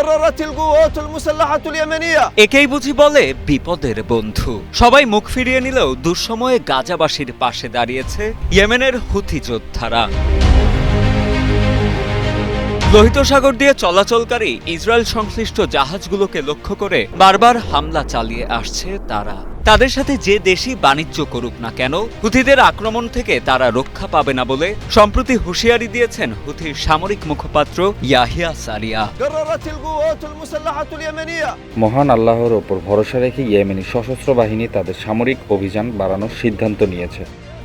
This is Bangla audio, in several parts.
قررت القوات المسلحة اليمنية একেই বুঝি বলে বিপদের বন্ধু। সবাই মুখ ফিরিয়ে নিলেও দুঃসময়ে গাজাবাসীর পাশে দাঁড়িয়েছে ইয়েমেনের হুথি যোদ্ধারা। লোহিত সাগর দিয়ে চলাচলকারী ইসরায়েল সংশ্লিষ্ট জাহাজগুলোকে লক্ষ্য করে বারবার হামলা চালিয়ে আসছে তারা। তাদের সাথে যে দেশই বাণিজ্য করুক না কেন, হুথিদের আক্রমণ থেকে তারা রক্ষা পাবে না বলে সম্প্রতি হুঁশিয়ারি দিয়েছেন হুথির সামরিক মুখপাত্র ইয়াহিয়া সারিয়া। قررت القوات المسلحة اليمنية মহান আল্লাহর ওপর ভরসা রেখে ইয়েমেনি সশস্ত্র বাহিনী তাদের সামরিক অভিযান বাড়ানোর সিদ্ধান্ত নিয়েছে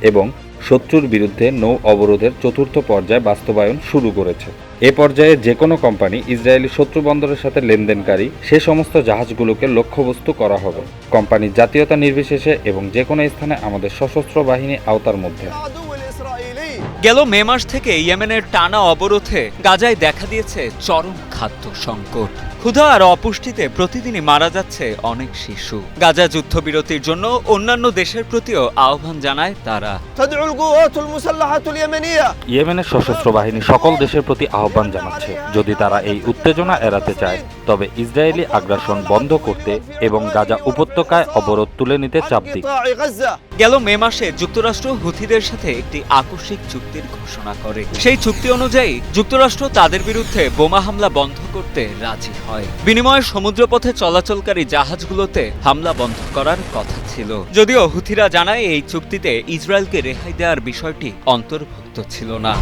এবং শত্রুর বিরুদ্ধে নৌ অবরোধের চতুর্থ পর্যায় বাস্তবায়ন শুরু করেছে। এ পর্যায়ে যে কোনো কোম্পানি ইসরায়েলি শত্রু বন্দরের সাথে লেনদেনকারী সে সমস্ত জাহাজগুলোকে লক্ষ্যবস্তু করা হবে, কোম্পানির জাতীয়তা নির্বিশেষে এবং যে কোনো স্থানে আমাদের সশস্ত্র বাহিনী আওতার মধ্যে। العدو الإسرائيلي গেল মে মাস থেকে ইয়েমেনের টানা অবরোধে গাজায় দেখা দিয়েছে চরম খাদ্য সংকট। ক্ষুধা আর অপুষ্টিতে প্রতিদিনই মারা যাচ্ছে অনেক শিশু। গাজা যুদ্ধবিরতির জন্য অন্যান্য দেশের প্রতিও আহ্বান জানায় তারা। تدعو القوات المسلحة اليمنية ইয়েমেনের সশস্ত্র বাহিনী সকল দেশের প্রতি আহ্বান জানাচ্ছে, যদি তারা এই উত্তেজনা এড়াতে চায় তবে ইসরায়েলি আগ্রাসন বন্ধ করতে এবং গাজা উপত্যকায় অবরোধ তুলে নিতে চাপ দিক। قطاع غزة গেল মে মাসে যুক্তরাষ্ট্র হুথিদের সাথে একটি আকস্মিক চুক্তির ঘোষণা করে। সেই চুক্তি অনুযায়ী যুক্তরাষ্ট্র তাদের বিরুদ্ধে বোমা হামলা বন্ধ করতে রাজি হয়। বিনিময়ে সমুদ্রপথে চলাচলকারী জাহাজগুলোতে হামলা বন্ধ করার কথা ছিল। যদিও হুথিরা জানায় এই চুক্তিতে ইসরায়েলকে রেহাই দেওয়ার বিষয়টি অন্তর্ভুক্ত ছিল না।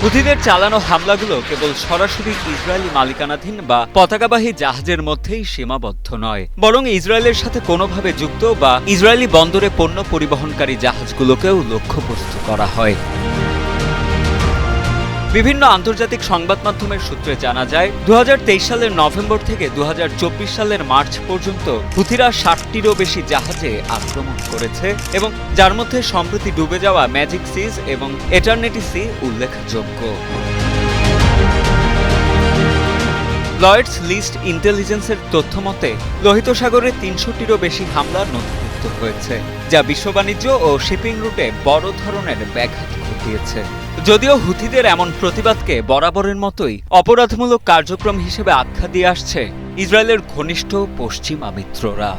হুথিদের চালানো হামলাগুলো কেবল সরাসরি ইসরায়েলি মালিকানাধীন বা পতাকাবাহী জাহাজের মধ্যেই সীমাবদ্ধ নয়, বরং ইসরায়েলের সাথে কোনোভাবে যুক্ত বা ইসরায়েলি বন্দরে পণ্য পরিবহনকারী জাহাজগুলোকেও লক্ষ্যবস্তু করা হয়। বিভিন্ন আন্তর্জাতিক সংবাদ মাধ্যমের সূত্রে জানা যায়, 2023 সালের নভেম্বর থেকে 2024 সালের মার্চ পর্যন্ত হুথিরা 60টিরও বেশি জাহাজে আক্রমণ করেছে এবং যার মধ্যে সম্প্রতি ডুবে যাওয়া ম্যাজিক সিজ এবং এটারনিটি সি উল্লেখযোগ্য। লয়েডস লিস্ট ইন্টেলিজেন্সের তথ্য মতে লোহিত সাগরে 300টিরও বেশি হামলা নথিভুক্ত হয়েছে, যা বিশ্ব বাণিজ্য ও শিপিং রুটে বড় ধরনের ব্যাঘাত ঘটিয়েছে। যদিও হুথিদের এমন প্রতিবাদকে বরাবরের মতোই অপরাধমূলক কার্যক্রম হিসেবে আখ্যা দিয়ে আসছে ইসরায়েলের ঘনিষ্ঠ পশ্চিমা মিত্ররা।